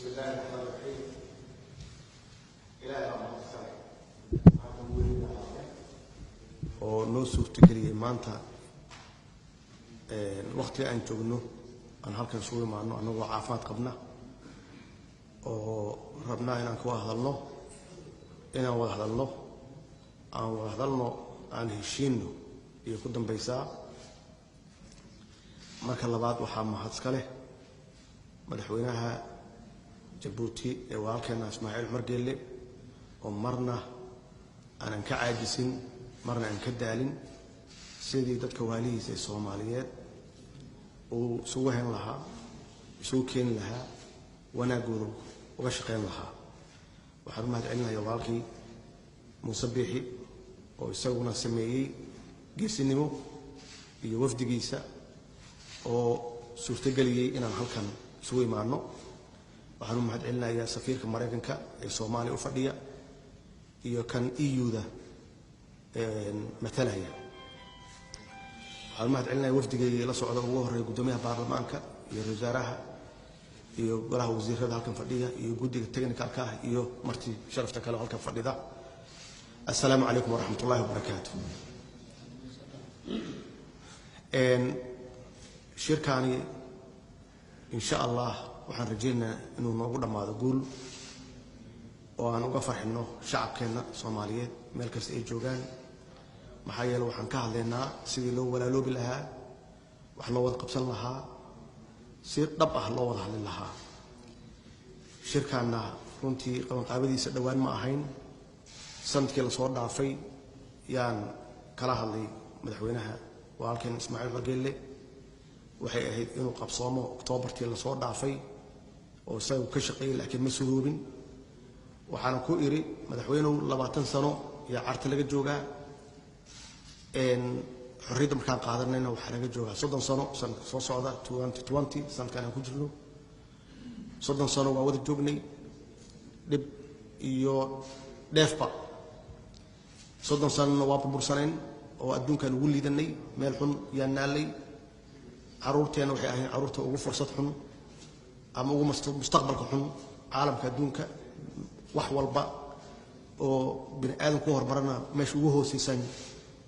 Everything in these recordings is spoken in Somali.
بسم الله الرحمن الرحيم. إلهي رحمة الله oo noo suurtageliyay maanta waqti aan joogno aan halkan soo imaano anagoo caafimaad qabna oo rabnaa inaan ka wada hadalno aan heshiino iyo ku dambaysaa marka labaad waxaa mahadska leh madaxweynaha Jabuuti ee walaalkeena Ismaaciil Cumar Geelle oo marna aan ka caajisin marna aan ka daalin sidii dadka waalihiisa ee Soomaaliyeed oo soo wahan lahaa soo keen lahaa wanaagooda uga shaqeyn lahaa waxaan mahad celinayaa walaalkii Muuse Biixi oo isaguna sameeyay geesinimo iyo wafdigiisa oo suurtageliyay inaan halkan soo imaano waxaan mahad celinayaa safiirka Mareykanka ee Soomaaliya u fadhiya iyo kan EU-da matalaya waxaan mahad celinayaa wafdiga la socda ugu horeeyay gudoomiyaha baarlamaanka iyo wasaaraha iyo golaha wasiirada halkan fadhiya iyo guddiga technical-ka iyo marti sharafta kale halkan fadhida assalaamu calaykum waraxmatullaahi wabarakaatuh shirkaani insha Allah waxaan rajaynayaa inuu noogu dhamaado guul oo aan uga farxino shacabkeena Soomaaliyeed meel kasta ay joogaan maxaa yeelay waxaan ka hadlaynaa sidii loo walaaloobi lahaa wax loo wada qabsan lahaa si dhab ah loo wada hadli lahaa shirkaana runtii qabanqaabadiisa dhawaan ma ahayn sanadkii la soo dhaafay yaan kala hadlay madaxweynaha walaalkeen Ismaaciil Cumar Geelle waxay ahayd inuu qabsoomo Oktoobartii la soo dhaafay oo isagu ka shaqeeyay laakiin ma suroobin waxaan ku iri madaxweynuhu 20 sano ya carta laga joogaa xorriyadda markaan qaadanayna waxa laga joogaa 30 sano sanadka soo socda 2020 sanadkan ku jirno 30 sano waa wada joognay dib iyo dheefba 30 sano waa burbursaneen oo adduunkan ugu liidanay meel xun yaa naalay caruurteena waxay ahayn caruurta ugu fursad xun ama ugu mustaqbalka xun caalamka adduunka wax walba oo bini aadan ku hormarana meesha ugu hooseysan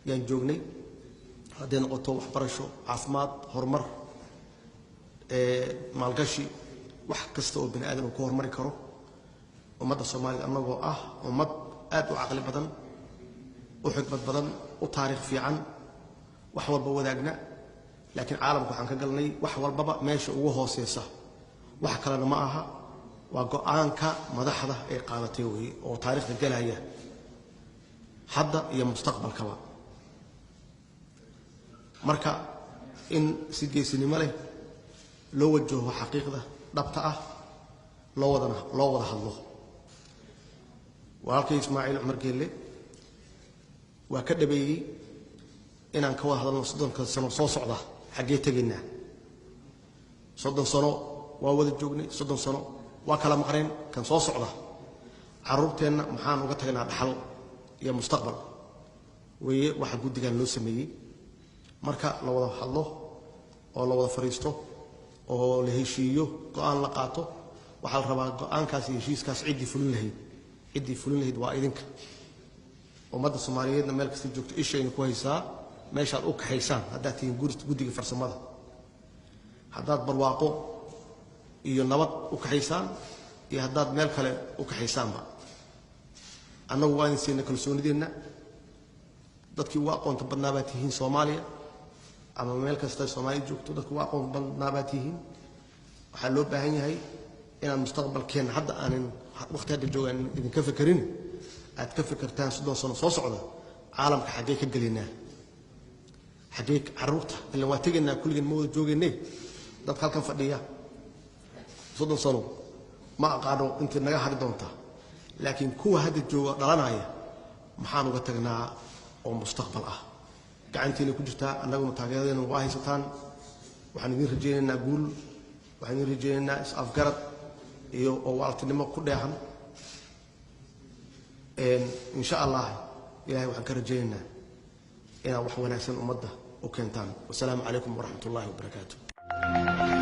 yaan joognay haddii noqoto waxbarasho caafimaad horumar maalgashi wax kasta oo bini aadan ku hormari karo ummadda Soomaaliyeed anagoo ah ummad aad u caqli badan u xikmad badan u taariikh fiican wax walba wadaagna laakiin caalamku waxaan ka galnay wax walbaba meesha ugu hooseysa wax kale ma aha waa go'aanka madaxda ay qaadatay way oo taariikhda galaya hadda iyo mustaqbalkaba marka in si geesinimo leh loo wajaho xaqiiqda dhabta ah loo wada hadlo walaalkay Ismaaciil Cumar Geelle waa ka dhabeeyay inaan ka wada hadalno 30 sano soo socda xagee tageynaa 30 sano waa wada joognay 30 sano waa kala maqreen kan soo socda caruurteena maxaan uga tagnaa dhaxal iyo mustaqbal weeye waxa guddigan loo sameeyay marka la wada hadlo oo la wada fariisto oo la heshiiyo go'aan la qaato waxa la rabaa go'aankaas iyo heshiiskaas cidii fulin lahayd waa idinka ummadda Soomaaliyeedna meel kasta joogto ishayna ku haysaa meesha u kaxaysaan hadda tiin guddiga farsamada haddaad barwaaqo iyo nabad u kaxaysaan iyo haddaad meel kale u kaxaysaanba annagu waan siinay kalsoonideena dadkii waa aqoonta badnaa baa tihiin Soomaaliya ama meel kasta Soomaaliya joogto dadku waa aqoon badnaa baa tihiin waxa loo baahan yahay inaan mustaqbalkeena hadda aanan waqti hadda joogan idinka fakirin aad ka fikirtaan 30 sano soo socda caalamka xagee ka galinaa xagee caruurta ilaa waa tageynaa kulligeen ma wada joogeynay dad halkan fadhiya 30 sano ma aqaano inta naga hari doonta laakiin kuwa hadda jooga dhalanaya maxaan uga tagnaa oo mustaqbal ah gacanteena ku jirta annaguna taageeradeena waa haysataan waxaan idin rajaynaynaa guul waxaan idin rajaynaynaa is-afgarad iyo oo waaltinimo ku dheehan insha Allah ilaahay waxaan ka rajaynaynaa inaad wax wanaagsan ummadda u keentaan wassalaamu calaykum waraxmatullaahi wabarakaatuh